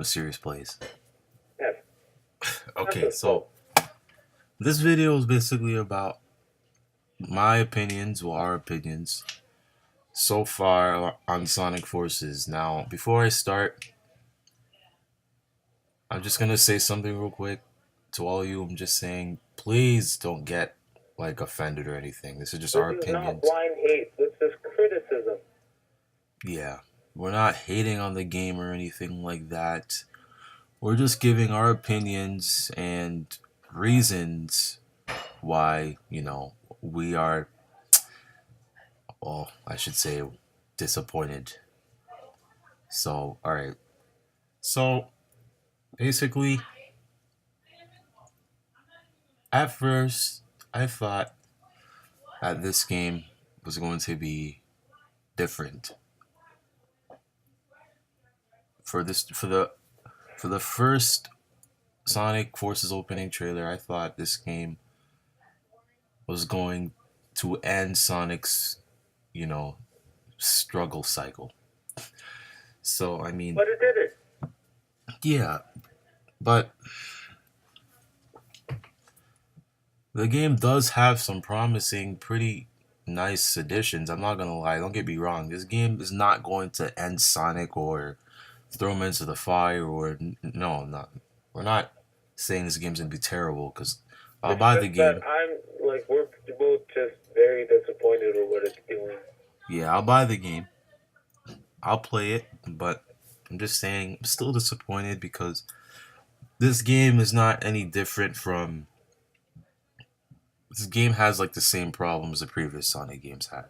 MysteriousPlays. Yes, that's Okay, what's so this video is basically about my opinions, or our opinions, so far on Sonic Forces. Now, before I start, I'm just gonna say something real quick to all of you. I'm just saying, please don't get like offended or anything. This is just This our is not opinions. blind hate. This is criticism. Yeah, we're not hating on the game or anything like that. We're just giving our opinions and reasons why, we are, well, I should say, disappointed. So, alright. So, basically, at first, I thought that this game was going to be different. For the first Sonic Forces opening trailer, I thought this game was going to end Sonic's, you know, struggle cycle. So, I mean, But it did it. yeah, but the game does have some promising, pretty nice additions. I'm not gonna lie. Don't get me wrong. This game is not going to end Sonic or throw him into the fire or no, not. We're not saying this game's gonna be terrible because I'll It's buy the just that game. we're both just very disappointed with what it's doing. Yeah, I'll buy the game. I'll play it, but I'm just saying I'm still disappointed because this game is not any different from. This game has like the same problems the previous Sonic games had.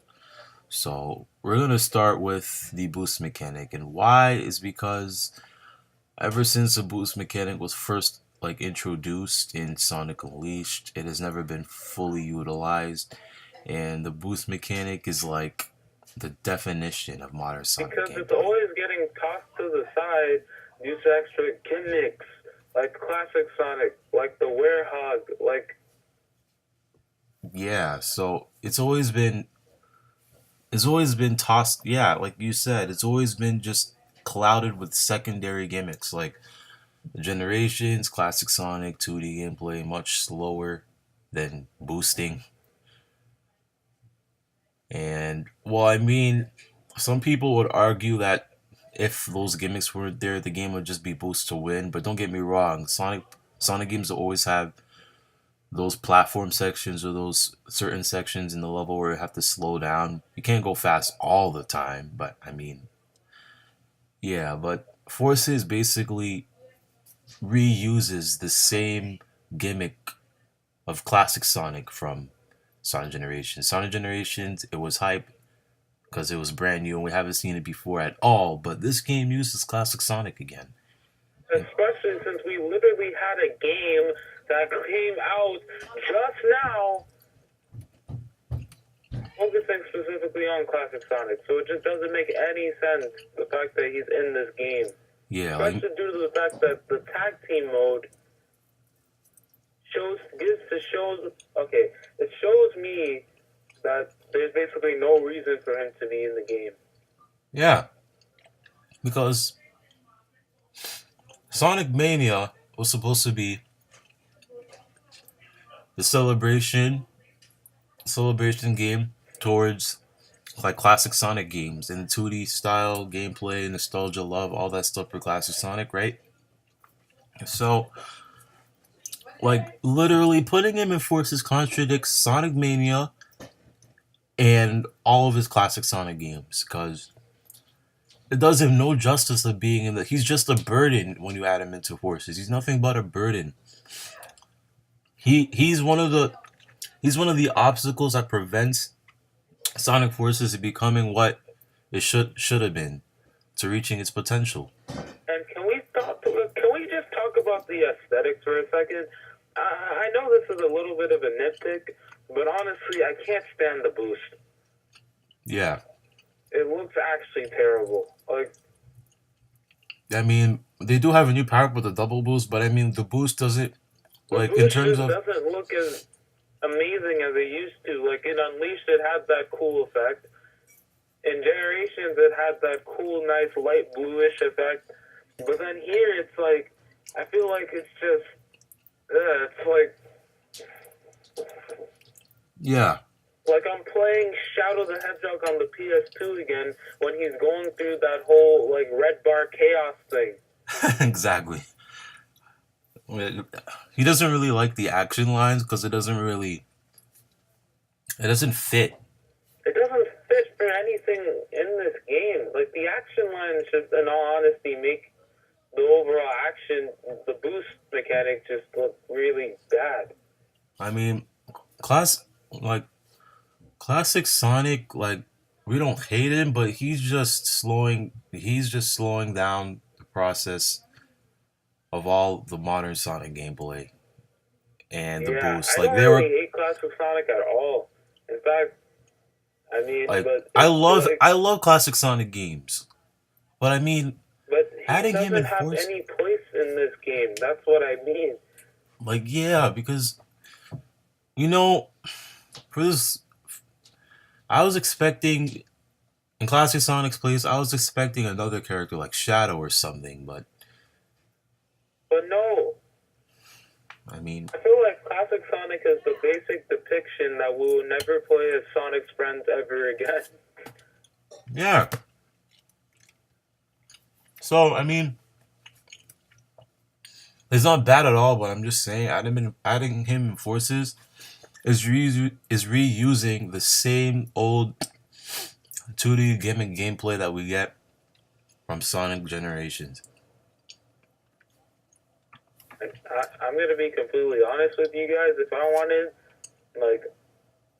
So we're gonna start with the boost mechanic, and why is because ever since the boost mechanic was first like introduced in Sonic Unleashed, it has never been fully utilized, and the boost mechanic is like the definition of modern Sonic Because it's gameplay. always getting tossed to the side due to extra gimmicks, like classic Sonic, like the Werehog, like Yeah, so it's always been tossed. Yeah, like you said, it's always been just clouded with secondary gimmicks like the Generations, classic Sonic 2D gameplay, much slower than boosting. And well, I mean, some people would argue that if those gimmicks weren't there, the game would just be boost to win. But don't get me wrong, Sonic games always have those platform sections or those certain sections in the level where you have to slow down. You can't go fast all the time, but I mean, yeah, but Forces basically reuses the same gimmick of classic Sonic from Sonic Generations. Sonic Generations, it was hype because it was brand new and we haven't seen it before at all, but this game uses classic Sonic again. And especially since we literally had a game that came out just now focusing specifically on classic Sonic. So it just doesn't make any sense, the fact that he's in this game. yeah, like Especially due to the fact that the tag team mode it shows me that there's basically no reason for him to be in the game. yeah, because Sonic Mania was supposed to be the celebration game towards like classic Sonic games and 2D style gameplay, nostalgia, love, all that stuff for classic Sonic, right? So, like, literally putting him in Forces contradicts Sonic Mania and all of his classic Sonic games because it does him no justice of being in the. He's just a burden when you add him into Forces. He's nothing but a burden. He's one of the obstacles that prevents Sonic Forces becoming what it should have been to reaching its potential. And can we just talk about the aesthetics for a second? I know this is a little bit of a nitpick, but honestly, I can't stand the boost. Yeah, It looks actually terrible. Like, I mean they do have a new power with the double boost, but I mean the boost doesn't the like in boost terms just of doesn't look as amazing as it used to. Like, in Unleashed, it had that cool effect. In Generations, it had that cool, nice, light bluish effect. But then here, it's like, I feel like it's just, it's Yeah, like I'm playing Shadow the Hedgehog on the PS2 again when he's going through that whole, like, red bar chaos thing. exactly. He doesn't really like the action lines because it doesn't fit. It doesn't fit for anything in this game. Like, the action lines just, in all honesty, make the overall action, the boost mechanic just look really bad. I mean, class like classic Sonic, like we don't hate him, but he's just slowing down the process of all the modern Sonic gameplay and the Yeah, boost. I Like don't they really were hate Classic Sonic at all. In fact, I mean, like but it's I love classic Sonic games. But I mean, but he adding him doesn't in have Force, any place in this game. That's what I mean. like yeah, because you know, for this I was expecting in classic Sonic's place, I was expecting another character like Shadow or something, but But no, I mean, I feel like Classic Sonic is the basic depiction that we will never play as Sonic's friends ever again. yeah. So I mean, it's not bad at all, but I'm just saying adding him in Forces is reusing the same old 2D gimmick gameplay that we get from Sonic Generations. I'm gonna be completely honest with you guys. If I wanted, like,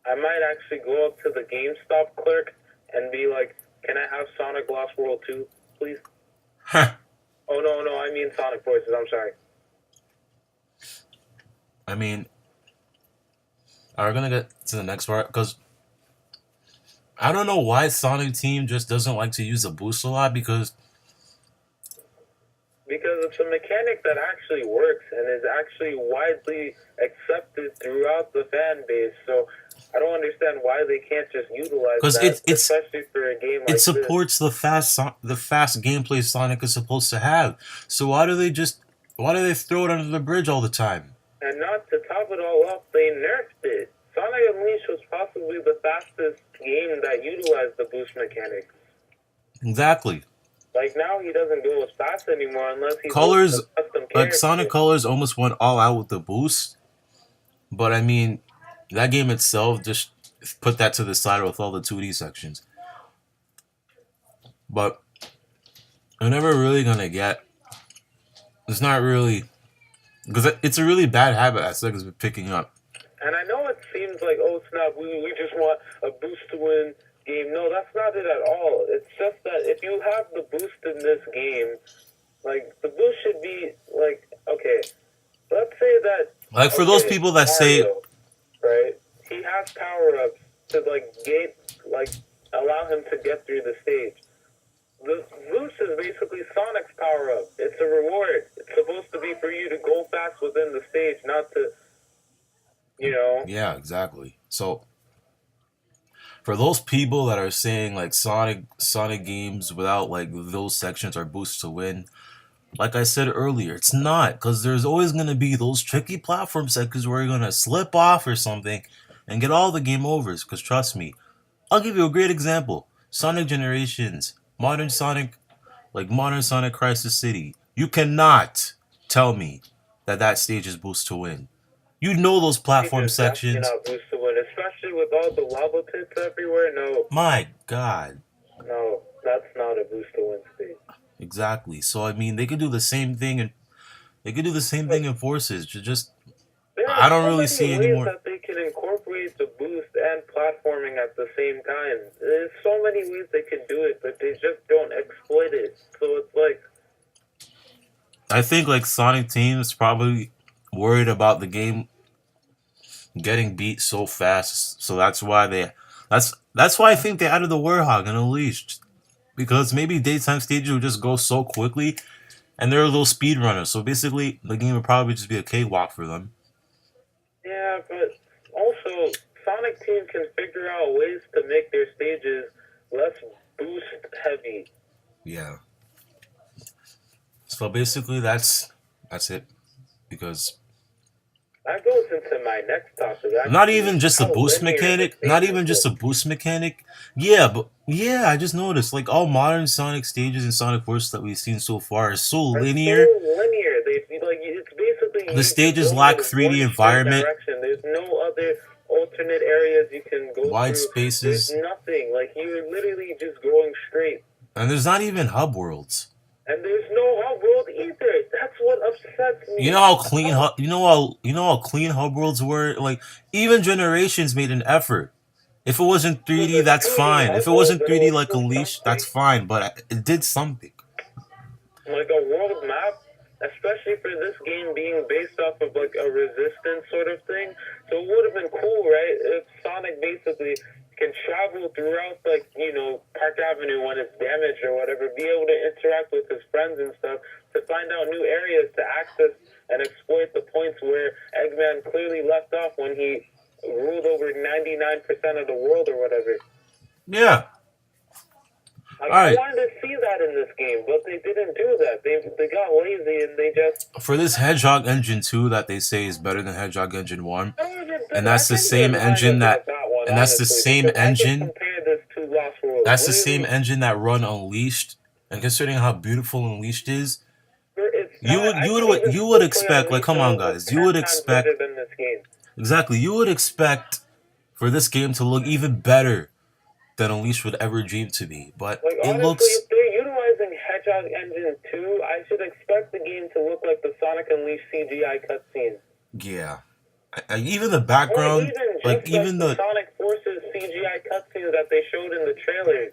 I might actually go up to the GameStop clerk and be like, "Can I have Sonic Lost World 2, please?" Oh no, I mean Sonic Forces. I'm sorry. I mean, are we gonna get to the next part? Because I don't know why Sonic Team just doesn't like to use a boost a lot because Because it's a mechanic that actually works and is actually widely accepted throughout the fan base. So I don't understand why they can't just utilize that, especially for a game it like this. supports the fast gameplay Sonic is supposed to have. So why do they throw it under the bridge all the time? And not to top it all up, they nerfed it. Sonic Unleashed was possibly the fastest game that utilized the boost mechanics. Exactly. Like, now he doesn't go as fast anymore unless he's Colors, a custom like character. Sonic Colors, almost went all out with the boost, but I mean, that game itself just put that to the side with all the 2D sections. But I'm never really gonna get. It's not really because it's a really bad habit that Sega's been picking up. And I know it seems like, oh snap, we just want a boost to win game. No, that's not it at all. It's just that if you have the boost in this game, like, the boost should be, like, okay, let's say that, Like for those people that say, Mario, right, he has power-ups to, like, allow him to get through the stage. The boost is basically Sonic's power-up. It's a reward. It's supposed to be for you to go fast within the stage, not to, you know. yeah, exactly. So for those people that are saying like Sonic games without like those sections are boosts to win, like I said earlier, it's not because there's always gonna be those tricky platform sections where you're gonna slip off or something and get all the game overs. Because trust me, I'll give you a great example: Sonic Generations, modern Sonic Crisis City. You cannot tell me that stage is boost to win. You know those platform It's definitely sections. not boost to win, especially with all the lava pits everywhere. No, My God. no, that's not a boost to win stage. Exactly. So I mean, they could do the same thing, and they could do the same thing in Forces. Just There are I don't so really many see any ways more. that they can incorporate the boost and platforming at the same time. There's so many ways they can do it, but they just don't exploit it. So it's like, I think like Sonic Team is probably worried about the game getting beat so fast, so that's why I think they added the Warhog and Unleashed because maybe daytime stages would just go so quickly, and they're a little speed runners. So basically, the game would probably just be a cakewalk for them. yeah, but also, Sonic Team can figure out ways to make their stages less boost heavy. Yeah. So basically, that's it. Because That goes into my next topic, not actually, even just a how boost linear the mechanic, not stages even just look. a boost mechanic. Yeah, but yeah, I just noticed like all modern Sonic stages and Sonic Force that we've seen so far are so Are so linear. linear. They like it's basically The you just stages going in lack one 3D straight environment, direction. There's no other alternate areas you can go wide through. There's spaces, nothing. Like you're literally just going straight. and there's not even hub worlds. And there's no hub world either. That's what upsets You know me. how clean How, you know how clean hub worlds were. Like even Generations made an effort. If it wasn't so 3D, the that's 2D fine. If hub it worlds, wasn't it 3D was like still Unleashed, that's something. fine. But it did something. Like a world map, especially for this game being based off of like a resistance sort of thing. So it would have been cool, right? If Sonic basically can travel throughout, like, Park Avenue when it's damaged or whatever, be able to interact with his friends and stuff to find out new areas to access and exploit the points where Eggman clearly left off when he ruled over 99% of the world or whatever. Yeah. Like, All I right. wanted to see that in this game, but they didn't do that. They got lazy and they just. For this Hedgehog Engine 2 that they say is better than Hedgehog Engine 1, and I that's the think they're same lying engine about that that one, and that's the honestly, same because I can engine compare this to Lost World. that's the same Literally, engine that run Unleashed, and considering how beautiful Unleashed is, it's you not. would I you can would even you would still play expect, like, Unleashed come and on it look guys, you 10 would times better expect than this game. exactly, you would expect for this game to look even better than Unleashed would ever dream to be, but Like, it honestly, if looks, they're utilizing Hedgehog Engine 2, I should expect the game to look like the Sonic Unleashed CGI cutscenes. yeah. Even the Or background, even like just like even the the Sonic Forces CGI cutscenes that they showed in the trailers.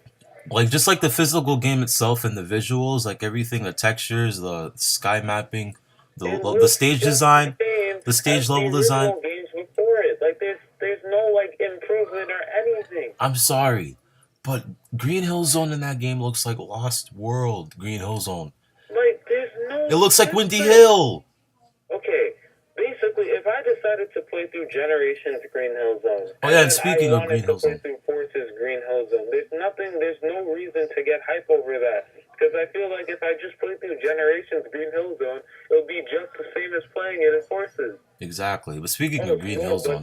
like just like the physical game itself and the visuals, like everything, the textures, the sky mapping, It the looks stage just the design, same the as stage the level design. original games before it. Like there's no like improvement or anything. I'm sorry, but Green Hill Zone in that game looks like Lost World. Green Hill Zone. Like there's It no looks like Windy difference. Hill. Okay, basically, if I decided to play through Generations Green Hill Zone Oh and yeah, and then I speaking of wanted Green to Hill play Zone, through Forces Green Hill Zone, there's no reason to get hype over that. Because I feel like if I just play through Generations Green Hill Zone, it'll be just the same as playing it in Forces. exactly. But speaking Oh, of Green Hill cool, but Zone,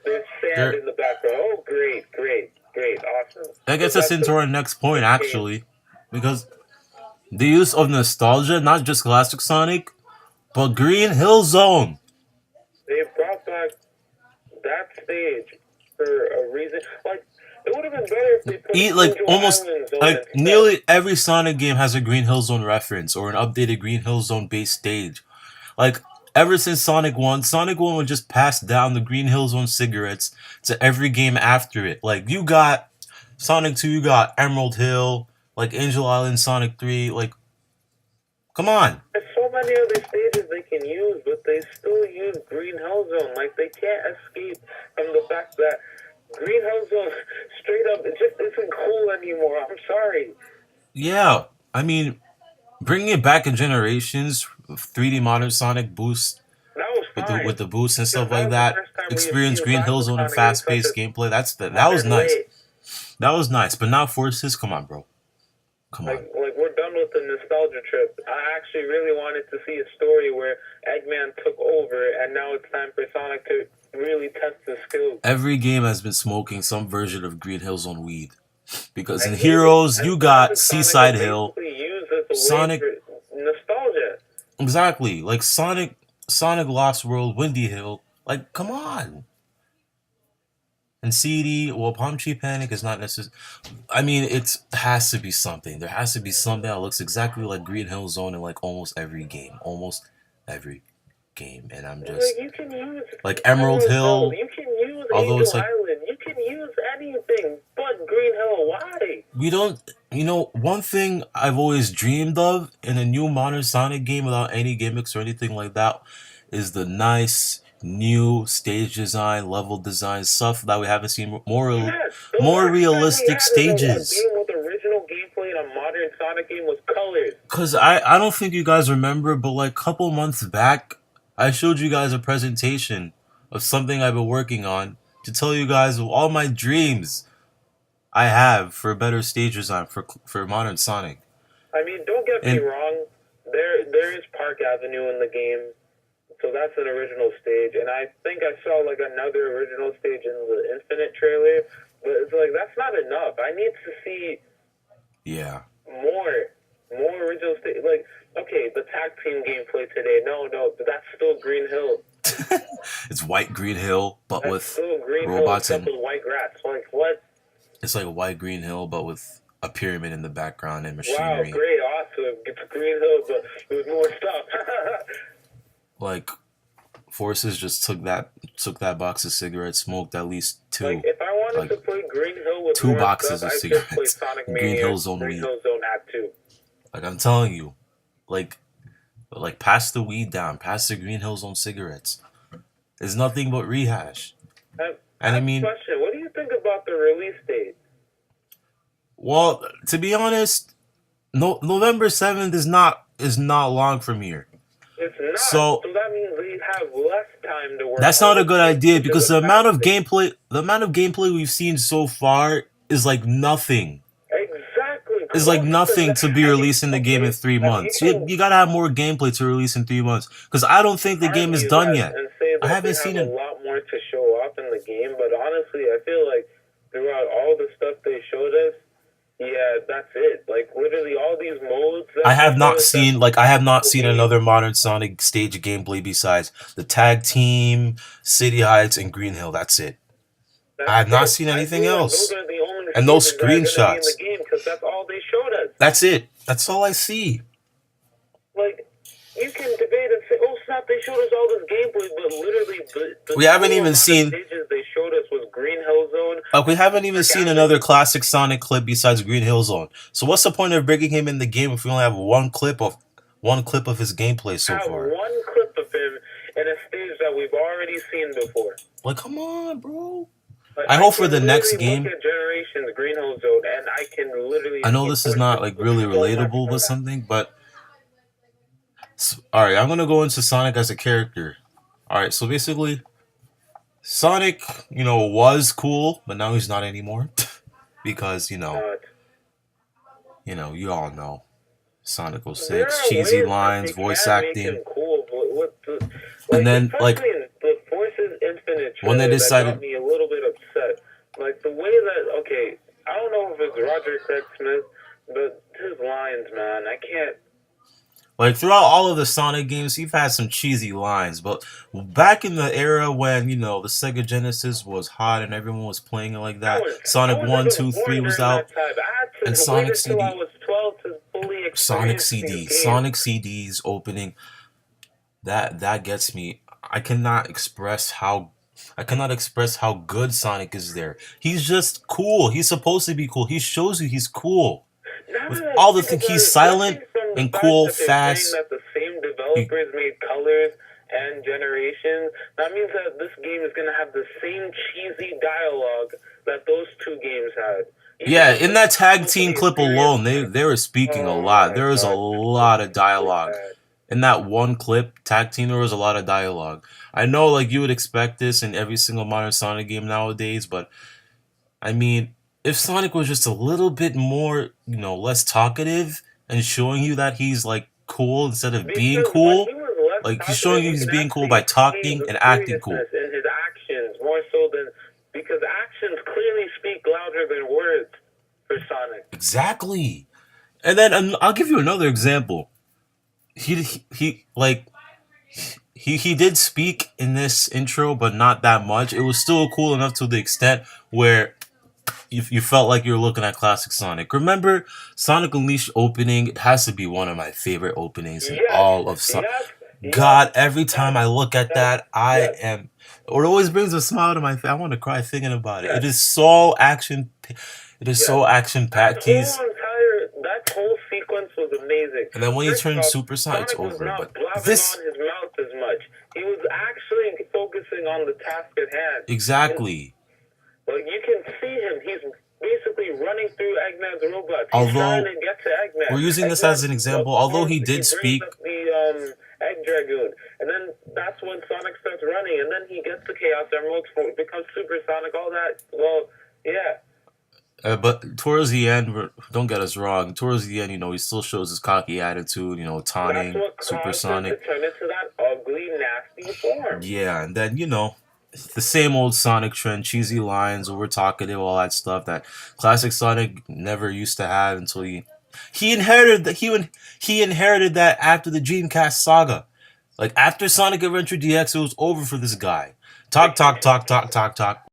there's sand there in the background. Oh, great, awesome. that Because gets us that's into the our next point game. actually, because the use of nostalgia, not just classic Sonic, but Green Hill Zone. They brought back that stage for a reason. Like, it would have been better if they put Eat like Angel almost Island Zone like instead. nearly every Sonic game has a Green Hill Zone reference or an updated Green Hill Zone based stage. Like ever since Sonic 1 would just pass down the Green Hill Zone cigarettes to every game after it. Like you got Sonic 2, you got Emerald Hill, like Angel Island, Sonic 3, like come on. There's so many other stages they can use, but they still use Green Hill Zone. Like, they can't escape from the fact that Green Hill Zone, straight up, it just isn't cool anymore. I'm sorry. Yeah, I mean, bringing it back in Generations, 3D modern Sonic boost That was with fine. the boost and Because stuff that like was the that. first time we Experience achieved Green Hill classic Zone and Sonic in fast such paced a gameplay. That was modern nice. way. That was nice. But now Forces, come on, bro. Come on. Like we're done with the nostalgia trip. I actually really wanted to see a story where Eggman took over, and now it's time for Sonic to really test his skills. Every game has been smoking some version of Green Hill Zone weed. Because in And Heroes, you got Classic Sonic Seaside is Hill, basically used as a way Sonic. for nostalgia. Exactly. Like Sonic Lost World, Windy Hill. Like, come on. And CD, well, Palm Tree Panic is not necessary. I mean, it has to be something. There has to be something that looks exactly like Green Hill Zone in like almost every game. Almost every game. And I'm Like, just you can use like Emerald Emerald Hill, Hill, you can use although Angel it's like Island, you can use anything but Green Hill. Why? we don't, one thing I've always dreamed of in a new modern Sonic game without any gimmicks or anything like that is the nice new stage design, level design stuff that we haven't seen, Yes, the more last time we realistic had a stages. game with original gameplay in a modern Sonic game was Colors. Cause I don't think you guys remember, but like a couple months back, I showed you guys a presentation of something I've been working on to tell you guys of all my dreams I have for better stage design for modern Sonic. I mean, don't get me And wrong. There Dark Avenue in the game. So that's an original stage. And I think I saw like another original stage in the Infinite trailer. But it's like, that's not enough. I need to see more original stage. Like, okay, the tag team gameplay today. No, but that's still Green Hill. It's white Green Hill, but that's with still Green robots Hill, and with white grass. Like, what? it's like a white Green Hill, but with a pyramid in the background and machinery. Wow, great, awesome. It's Green Hill, but with more stuff. Like, Forces just took that box of cigarettes, smoked at least two. Like, if I wanted to play Green Hill with 2 more boxes stuff, of I'd just play cigarettes. Sonic Green Mania, Hill Zone Green weed. Hill Zone Act 2. Like, I'm telling you, like pass the weed down, pass the Green Hill Zone cigarettes. It's nothing but rehash. And I mean, question: what do you think about the release date? Well, to be honest, November 7th is not long from here. It's not. So that means we have less time to work. That's not a good idea because the amount of gameplay we've seen so far is like nothing. Exactly. It's like nothing to be releasing the game in 3 months. You gotta have more gameplay to release in 3 months because I don't think the game is done yet. I haven't seen it. A lot more to show off in the game, but honestly, I feel like throughout all the stuff they showed us, yeah, that's it. Like literally all these modes. I have not seen another modern Sonic stage gameplay besides the tag team, City Heights, and Green Hill. That's it. I have not seen anything else. Those are the only and those screenshots. In the game because that's all they showed us. That's it. That's all I see. Like you can debate and say, "Oh snap! They showed us all this gameplay," but literally, we haven't even seen. Stages they showed us was Green Hill Zone. We haven't even seen another classic Sonic clip besides Green Hill Zone. So what's the point of bringing him in the game if we only have one clip of his gameplay so far? One clip of him in a stage that we've already seen before. Like, come on, bro. Like, I hope for the next game. Look at Generations Green Hill Zone, and I can literally. I know this is not like really relatable with something, but. Alright, I'm gonna go into Sonic as a character. Alright, so basically, Sonic, was cool, but now he's not anymore. Because, you all know. Sonic 06, cheesy lines, voice acting. Cool, and then, like, the Forces Infinite when they decided. That got me a little bit upset. Like, the way that, okay, I don't know if it's Roger Craig Smith, but his lines, man, I can't. Like, throughout all of the Sonic games, you've had some cheesy lines, but back in the era when, the Sega Genesis was hot and everyone was playing it like that, Sonic 1, 2, 3 was out, and Sonic CD, Sonic CDs opening, that gets me. I cannot express how good Sonic is there. He's just cool. He's supposed to be cool. He shows you he's cool. With all the things, he's silent and cool, fast. That the same developers made Colors and Generations. That means that this game is going to have the same cheesy dialogue that those two games had. Yeah, in that tag team clip alone, they were speaking a lot. There was a lot of dialogue. In that one clip, tag team, there was a lot of dialogue. I know, like, you would expect this in every single modern Sonic game nowadays, but, I mean, if Sonic was just a little bit more, less talkative and showing you that he's, like, cool instead of being cool, like, he's showing you he's being cool by talking and acting cool. In his actions, more so than, because actions clearly speak louder than words for Sonic. Exactly. And then I'll give you another example. He did speak in this intro, but not that much. It was still cool enough to the extent where you felt like you were looking at classic Sonic. Remember Sonic Unleashed opening? It has to be one of my favorite openings in all of Sonic. God, every time I look at that, it always brings a smile to my face. I want to cry thinking about it. It is so action. It is so action-packed. That whole sequence was amazing. And then when you turn Super Sonic, it's over. But this, on his mouth as much. He was actually focusing on the task at hand. Exactly. Well, you can see him. He's basically running through Eggman's robots. He's trying to get to Eggman. We're using this as an example. Although he did speak. The Egg Dragoon. And then that's when Sonic starts running. And then he gets the Chaos Emeralds, becomes Super Sonic, all that. Well, yeah. But towards the end, don't get us wrong. Towards the end, he still shows his cocky attitude. That's Taunting what caused him to Supersonic. turn into that ugly, nasty form. Yeah, and then the same old Sonic trend, cheesy lines, over talkative, all that stuff that classic Sonic never used to have until he inherited that he inherited that after the Dreamcast saga. Like after Sonic Adventure DX, it was over for this guy. Talk, talk, talk, talk, talk, talk.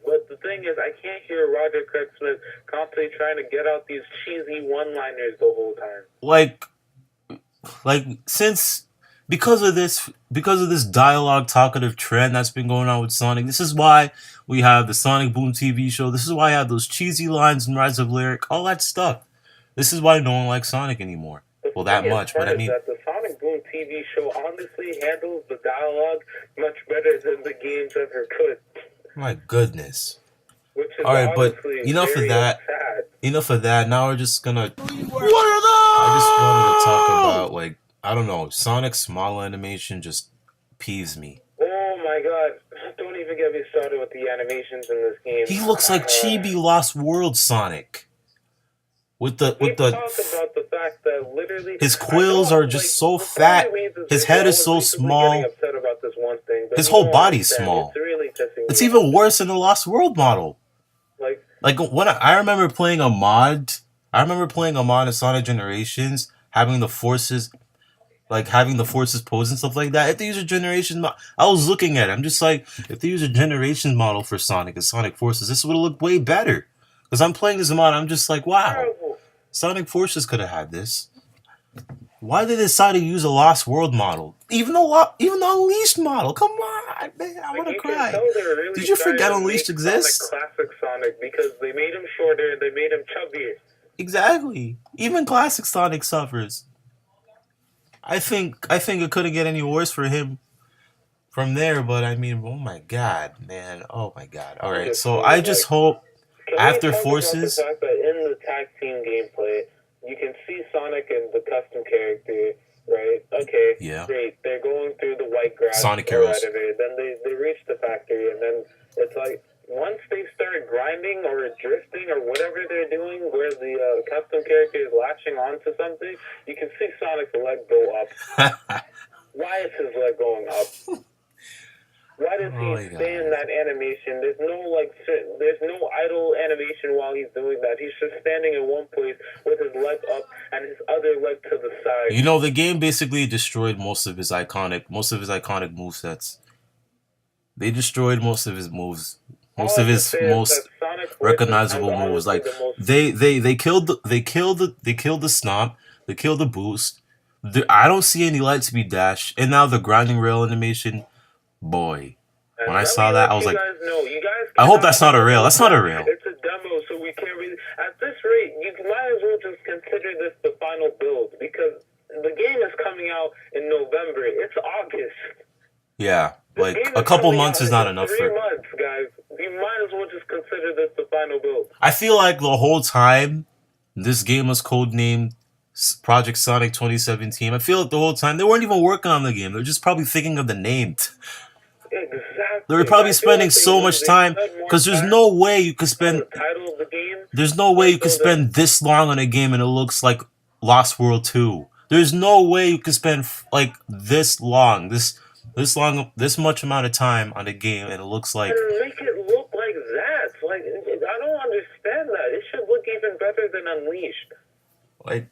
But the thing is, I can't hear Roger Craig Smith constantly trying to get out these cheesy one-liners the whole time. Like since because of this dialogue talkative trend that's been going on with Sonic, this is why we have the Sonic Boom TV show. This is why I have those cheesy lines in Rise of Lyric, all that stuff. This is why no one likes Sonic anymore. Well, that much, but I mean, that the Sonic Boom TV show honestly handles the dialogue much better than the games ever could. my goodness. Which is All right, but enough of that. Sad. Enough of that. Now we're just gonna. What are those? I just wanted to talk about I don't know, Sonic's smile animation just peeves me. Oh my god! Don't even get me started with the animations in this game. He looks like Chibi Lost World Sonic. With the talk about the fact that literally his quills are just so fat. His head is so small. His whole body's small. It's even worse in the Lost World model. Like when I remember playing a mod. I remember playing a mod in Sonic Generations, having the forces pose and stuff like that. If they use a Generations model, I was looking at it. I'm just like, if they use a Generations model for Sonic and Sonic Forces, this would have looked way better. Because I'm playing this mod, I'm just like, wow, Sonic Forces could have had this. Why did they decide to use a Lost World model? Even the Unleashed model. Come on, man, I want to cry. Really did you forget Unleashed exists? Classic Sonic, because they made him shorter, they made him chubbier. Exactly. Even classic Sonic suffers. I think it couldn't get any worse for him from there, but I mean, oh my god, man. Oh my god. Alright, so I just hope after Forces. The fact that in the tag team gameplay, you can see Sonic and the custom character, right? Okay, yeah. Great. They're going through the white grass. Sonic Heroes. Then they reach the factory, and then it's like, once they start grinding or drifting or whatever they're doing, where the custom character is latching onto something, you can see Sonic's leg go up. Why is his leg going up? Why does he stay in that animation? There's no idle animation while he's doing that. He's just standing in one place with his leg up and his other leg to the side. The game basically destroyed most of his iconic movesets. They destroyed most of his moves. Most of his most recognizable moves, like they killed the stomp, they killed the boost. I don't see any light speed dash, and now the grinding rail animation. Boy, when I saw that, I was like, I hope that's not a rail. That's not a rail. It's a demo, so we can't really. At this rate, you might as well just consider this the final build, because the game is coming out in November. It's August. Yeah. Like, a couple months is not enough 3 months, guys. You might as well just consider this the final build. I feel like the whole time this game was codenamed Project Sonic 2017. I feel like the whole time they weren't even working on the game. They're just probably thinking of the name. Exactly. They were probably spending so much time, because there's no way you could spend. There's no way you could spend this long on a game and it looks like Lost World 2. There's no way you could spend like this much amount of time on a game and it looks like. And make it look like that. Like, I don't understand that. It should look even better than Unleashed. Like,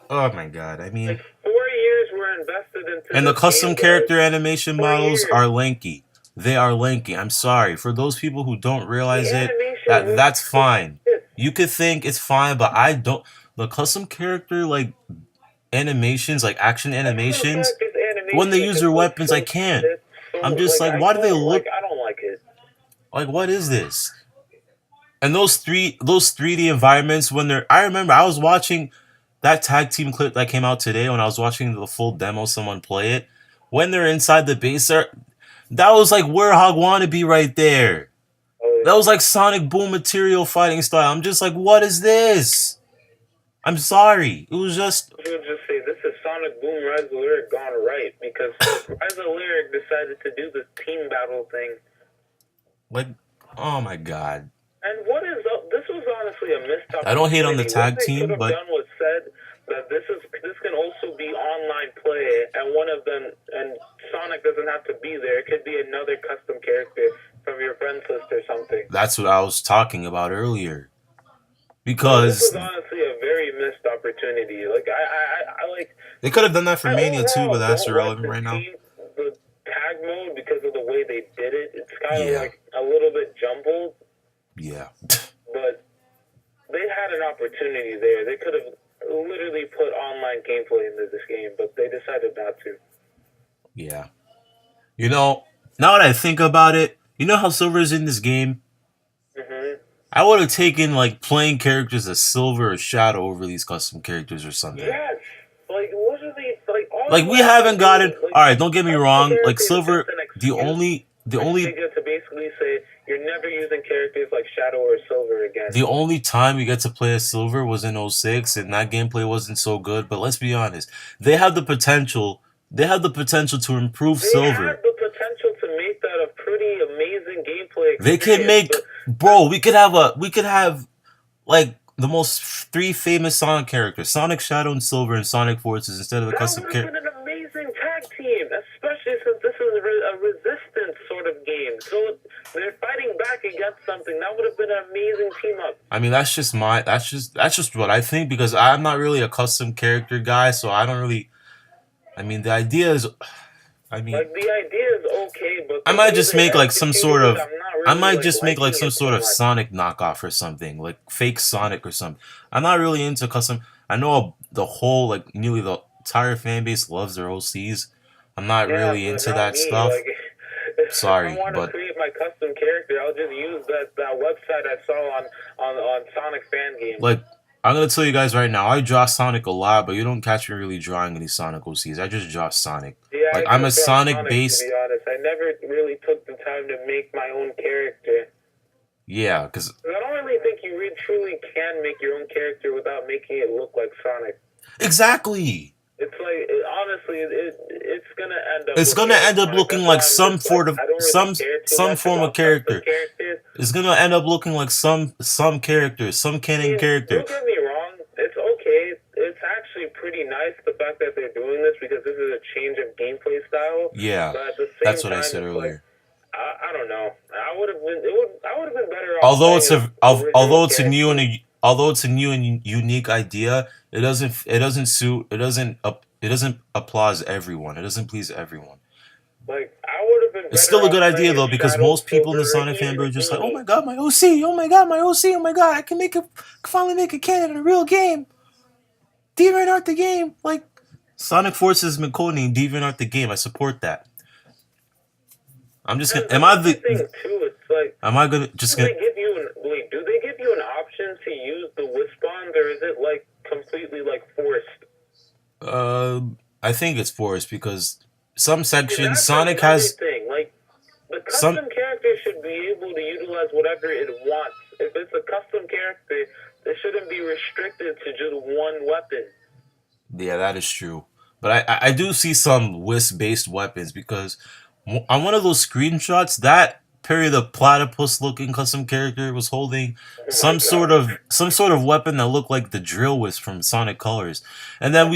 oh my god! I mean, 4 years were invested into. And the custom character animation models are lanky. They are lanky. I'm sorry for those people who don't realize it. That's fine. You could think it's fine, but I don't. The custom character animations, like action animations, when they use their weapons, I can't. I'm just like, why do they look? I don't like it. Like, what is this? And those 3D environments, I remember I was watching that tag team clip that came out today when I was watching the full demo, someone play it. When they're inside the base, that was like Warhog Wannabe right there. That was like Sonic Boom material fighting style. I'm just like, what is this? I'm sorry. It was just. I would just say this is Sonic Boom Rise of Lyric gone right, because Rise of Lyric decided to do this team battle thing. Like, oh my god. And what is up? This was honestly a missed opportunity. I don't hate on the What tag they could team, have but done was said that this can also be online play, and one of them, and Sonic doesn't have to be there. It could be another custom character from your friends list or something. that's what I was talking about earlier. Like, this was Because honestly a very missed opportunity. Like I like. they could have done that for I Mania too, but overall that's don't like irrelevant right now. the tag mode because of the way they did it. It's kind of Yeah. like a little bit jumbled, Yeah. but they had an opportunity there. They could have literally put online gameplay into this game, but they decided not to. Yeah. You know, now that I think about it, you know how Silver's in this game? Hmm. I would have taken like playing characters as Silver or Shadow over these custom characters or something. Yes, like what are they like? All Like you we have to haven't do, gotten. like, All right, don't get me custom wrong. Like characters is Silver, just an the excuse only for Sega to basically say you're never using characters like Shadow or Silver again. the only time we get to play as Silver was in 06, and that gameplay wasn't so good. But let's be honest, they have the potential. They have the potential to improve They Silver. have the potential to make that a pretty amazing gameplay experience. They can make, bro. We could have like the most three famous Sonic characters: Sonic, Shadow, and Silver, and Sonic Forces instead of the that custom would have character. been an amazing tag team, especially since this is a resistance sort of game. So they're fighting back against something. That would have been an amazing team up. I mean, that's just what I think because I'm not really a custom character guy, so I don't really. I mean, the idea is. I mean, Like the idea is okay, but I might just make like some sort of. I might really, just make like liking some it sort so of much. Sonic knockoff or something, like fake Sonic or something. I'm not really into custom. I know the whole like nearly the entire fan base loves their OCs. I'm not really but into not that me. stuff. Like, if Sorry, I want to but create my custom character, I'll just use that website I saw on Sonic Fanbase. like I'm gonna tell you guys right now, I draw Sonic a lot, but you don't catch me really drawing any Sonic OCs. I just draw Sonic. Yeah, Like I I'm a just draw Sonic based. To be honest, I never really took the time to make my own character. Yeah, because I don't really think you really truly can make your own character without making it look like Sonic. exactly. It's like honestly, it's gonna end up. It's gonna end up looking like some sort of some form of character. Characters. It's gonna end up looking like some characters, some canon character. Don't get me wrong, it's okay. It's actually pretty nice the fact that they're doing this because this is a change of gameplay style. Yeah, but at the same that's what time, I said earlier. Like, I don't know. I would have been better off. Although it's although it's a new and unique idea, it doesn't applause everyone. It doesn't please everyone. Like I would have been. It's still a good idea though because most people in the Sonic fanbase are just like, oh my god, my OC, oh my god, my OC, oh my god, I can finally make a canon in a real game. DeviantArt the game, like Sonic Forces has been codenamed DeviantArt the game. I support that. I'm just gonna. Am I the? Thing too, it's like. Am I gonna just gonna? Do they give you an option to use the Wisp bonds, or is it like completely like forced? I think it's forced because some sections Sonic has. Thing. Like the custom character should be able to utilize whatever it wants. If it's a custom character, it shouldn't be restricted to just one weapon. Yeah, that is true. But I do see some Wisp based weapons because on one of those screenshots, that period of platypus looking custom character was holding some sort of weapon that looked like the drill Wisp from Sonic Colors. And then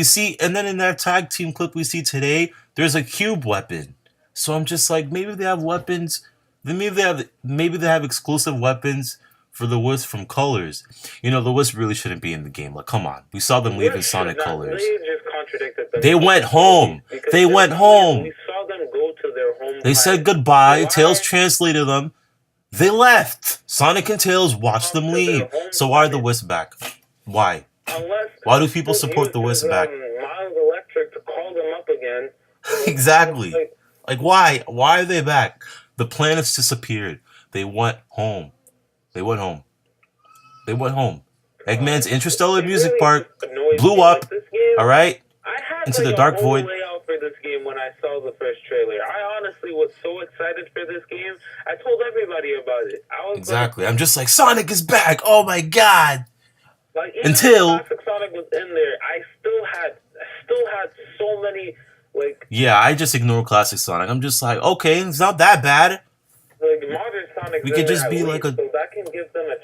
in that tag team clip we see today, there's a cube weapon. So I'm just like, maybe they have weapons, maybe they have exclusive weapons for the Wisp from Colors. You know, the Wisp really shouldn't be in the game. Like, come on. We saw them leaving Sonic Colors. They just contradicted them. They went home. They went home. We saw them go to their home. They said goodbye. Tails translated them. They left. Sonic and Tails watched them leave. So why are the Wisp back? Why? Why do people support the Wisp back? Miles Electric to call them up again. Exactly. Like why? Why are they back? The planets disappeared. They went home. They went home. They went home. Eggman's Interstellar Music Park blew up. All right, into the dark void. Layout for this game when I saw the first trailer. I honestly was so excited for this game. I told everybody about it. I was exactly. Like, I'm just like, Sonic is back. Oh my god. Like until Classic Sonic was in there, I still had so many like. Yeah, I just ignore Classic Sonic. I'm just like, okay, it's not that bad. Like modern Sonic, we could just be like so that can give them a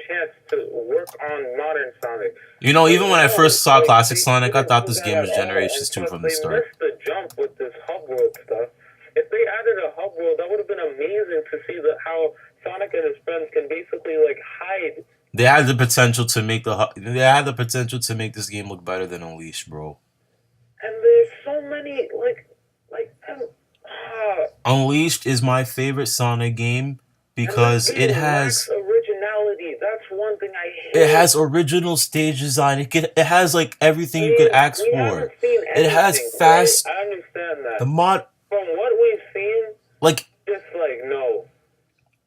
to work on modern Sonic. You know, But even when I no, first saw like Classic they Sonic, I didn't thought do this that game at was all, and Generations 2 plus from the they start. missed the jump with this hub world stuff. If they added a hub world, that would have been amazing to see how Sonic and his friends can basically like hide. They had the potential to make this game look better than Unleashed, bro. And there's so many Unleashed is my favorite Sonic game and this because game lacks originality. That's one thing I it hate. has original stage design. It has like everything you could ask We for. haven't seen It has anything, right? fast I understand that. the mod From what we've seen, like just like no.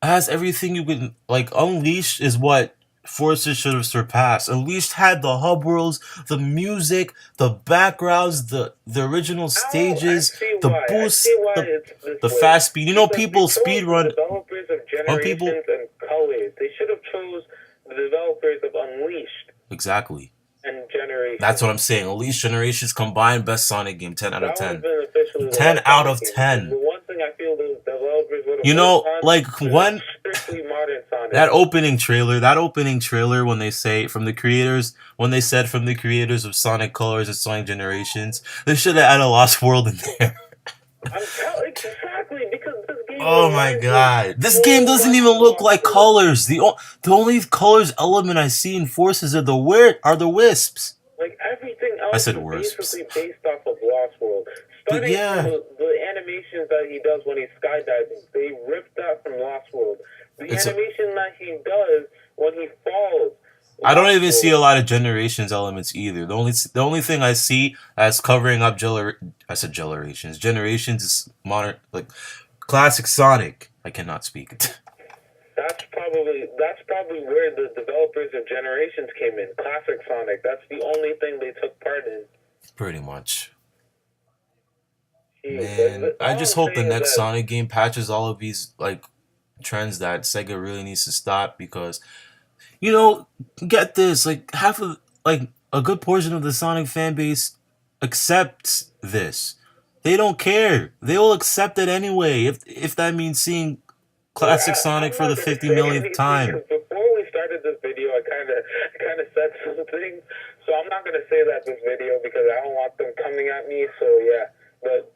it has everything you could like. Unleashed is what Forza should have surpassed. Unleashed had the hub worlds, the music, the backgrounds, the original stages, the I boosts, see why it's this the way. fast speed. You know, Because people they chose speed the run developers of when people Generations and Colors. They should have chose the developers of Unleashed exactly. and Generations. That's what I'm saying. Unleashed Generations combined best Sonic game, 10 out of That would 10. have been officially 10 out of 10. The one thing I feel those developers would have You know, worked on like is one strictly modern Sonic. that opening trailer when they say from the creators, when they said from the creators of Sonic Colors and Sonic Generations, they should have added a Lost World in there. Exactly, because this game. Oh my god. This game doesn't even look like Colors. The only Colors element I see in Forces are the Wisps. Like everything else I said is Wisps. basically based off of Lost World. But yeah. From the animations that he does when he's skydiving, they ripped that from Lost World. The animation that he does when he falls. I don't even see a lot of Generations elements either. The only thing I see as covering up Generations is modern like classic Sonic. I cannot speak. That's probably where the developers of Generations came in. Classic Sonic. That's the only thing they took part in. Pretty much. Jeez, Man, I just hope the next Sonic game patches all of these like trends that Sega really needs to stop because, you know, get this, like half of like a good portion of the Sonic fan base accepts this. They don't care. They will accept it anyway if that means seeing classic Sonic for the 50 millionth time. Before we started this video, I kind of said something, so I'm not gonna say that this video because I don't want them coming at me. So yeah, but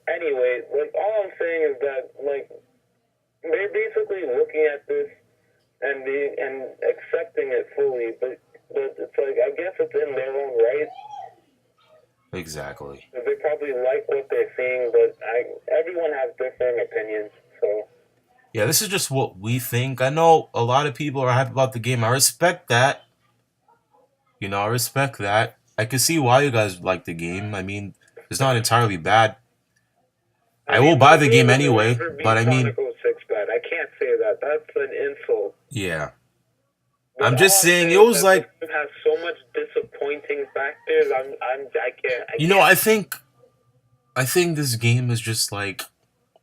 anyway, like all I'm saying is that like they're basically looking at this and accepting it fully, but it's like I guess it's in their own right. Exactly. They probably like what they're seeing, but everyone has different opinions, so. Yeah, this is just what we think. I know a lot of people are happy about the game. I respect that. You know, I respect that. I can see why you guys like the game. I mean, it's not entirely bad. I will buy the game anyway, but I mean... I can't say that. That's an insult. Yeah. I'm just saying, it was like... It has so much disappointing factors. I can't. You know, I think this game is just like...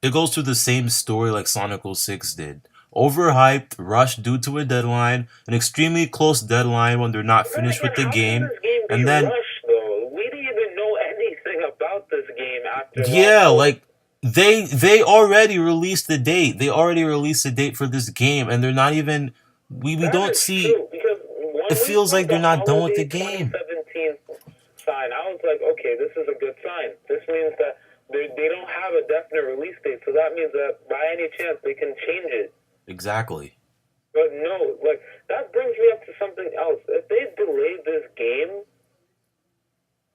It goes through the same story like Sonic 06 did. Overhyped, rushed due to a deadline, an extremely close deadline when they're not finished with the game, and then rushed, though? We didn't even know anything about this game after. Yeah, like they already released the date. They already released the date for this game, and they're not even. We don't see. It feels like they're not done with the game. 2017 sign. I was like, okay, this is a good sign. This means that they don't have a definite release date, so that means that by any chance they can change it. Exactly. But no, like that brings me up to something else. If they delayed this game,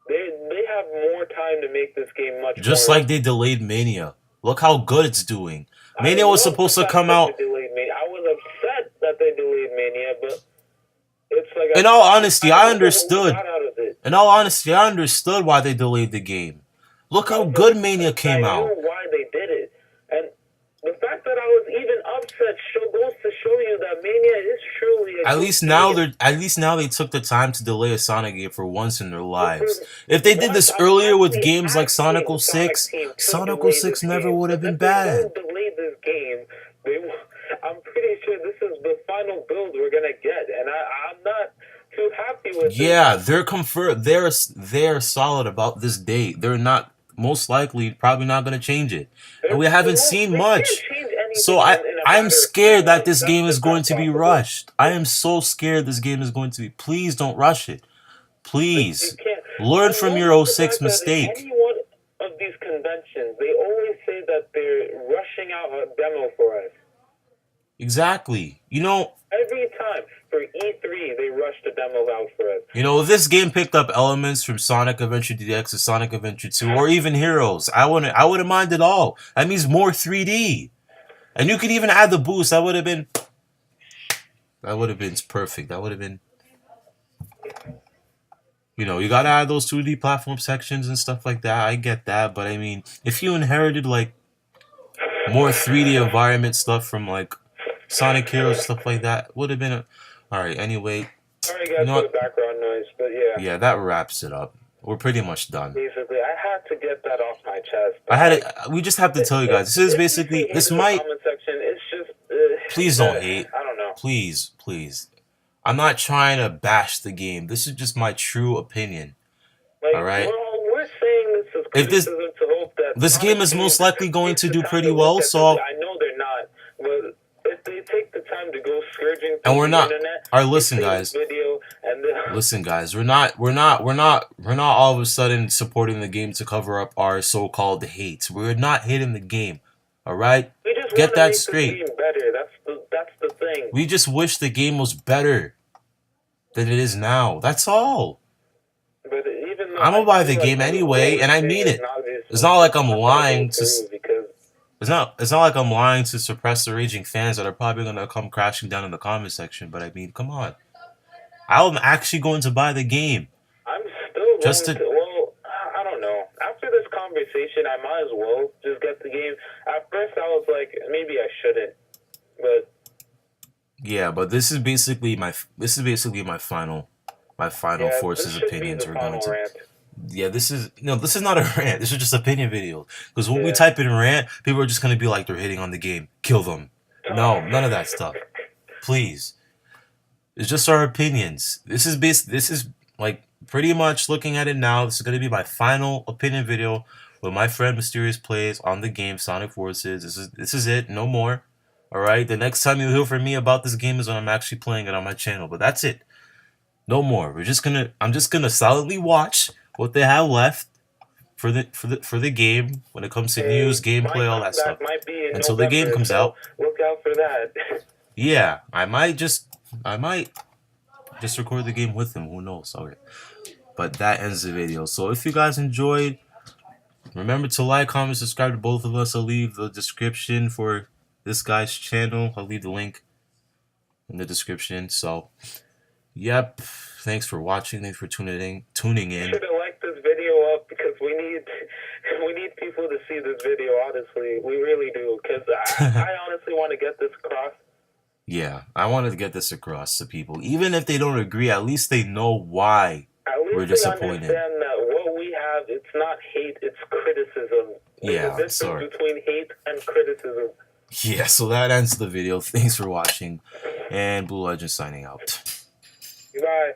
they have more time to make this game much. Just like they delayed Mania. Look how good it's doing. Mania was supposed to come out. I was upset that they delayed Mania, but it's like. In all honesty, I understood. In all honesty, I understood why they delayed the game. Look how good Mania came out. I know why they did it, and the fact that I was even upset goes to show you that Mania is truly. At least now they took the time to delay a Sonic game for once in their lives. If they did this earlier with games like Sonic 06, Sonic 06 never would have been bad. If they delayed this game, I'm pretty sure this is the final build we're gonna get, and I'm not too happy with. Yeah, they're confirmed. They're solid about this date. They're not. Most likely, probably not going to change it. And we haven't seen much. So in I'm matter. scared that this That's game is just going not to be possible. rushed. I am so scared this game is going to be. Please don't rush it. You Please. can't. Learn I'm from more your '06 surprised that in mistake. any one of these conventions, they always say that they're rushing out a demo for us. Exactly. You know, Every time for E3, they rushed a demo out for us. if this game picked up elements from Sonic Adventure DX or Sonic Adventure 2 or even Heroes, I wouldn't mind at all. That means more 3D. And you could even add the boost. That would have been perfect. That would have been, you gotta add those 2D platform sections and stuff like that. I get that, but I mean, if you inherited like more 3D environment stuff from like Sonic Heroes stuff like that, would have been all right. Anyway, Sorry you guys know for the what? background noise, but yeah. Yeah, that wraps it up. We're pretty much done. Basically, I had to get that off my chest. I had it. We just have to tell you guys. This is basically. If This you hate in the might. comment section, it's just. Please don't hate. I don't know. Please, please. I'm not trying to bash the game. This is just my true opinion. Like, All right. we're saying this is If this criticism to hope that this game is most likely going to do pretty well, so I know they're not, but if they take the time to go scourging and through we're the not. internet, All right, listen, they see guys. this video and Listen, guys. We're not all of a sudden supporting the game to cover up our so-called hate. We're not hating the game. All right. we just Get want to that make straight. this game better. That's the thing. We just wish the game was better than it is now. That's all. But even though I'm gonna buy the game anyway, and I mean it. It's not like I'm lying to. because It's not like I'm lying to suppress the raging fans that are probably gonna come crashing down in the comment section. But I mean, come on. I'm actually going to buy the game. I'm still Just going to. Well, I don't know. After this conversation, I might as well just get the game. At first, I was like, maybe I shouldn't, but yeah, but this is basically my final forces opinions. We're going to. Rant. Yeah, this is not a rant. This is just opinion video. Because when we Yeah. type in rant, people are just gonna be like they're hitting on the game. Kill them. No, none of that stuff. Please. It's just our opinions. This is like pretty much looking at it now. This is gonna be my final opinion video with my friend MysteriousPlays on the game Sonic Forces. This is it. No more. Alright? The next time you hear from me about this game is when I'm actually playing it on my channel. But that's it. No more. I'm just gonna solidly watch what they have left for the game when it comes to news, gameplay, all that stuff. Until the game comes out. Look out for that. Yeah, I might just record the game with him. Who knows? Okay. But that ends the video. So if you guys enjoyed, remember to like, comment, subscribe to both of us. I'll leave the description for this guy's channel. I'll leave the link in the description. So, yep. Thanks for watching. Thanks for tuning in. You should have liked this video up because we need people to see this video. Honestly, we really do. Because I honestly want to get this across. Yeah, I wanted to get this across to people. Even if they don't agree, at least they know why we're disappointed. Understand that what we have, it's not hate, it's criticism. Yeah, There's a difference between hate and criticism. Yeah, so that ends the video. Thanks for watching. And Blue Legend signing out. Goodbye.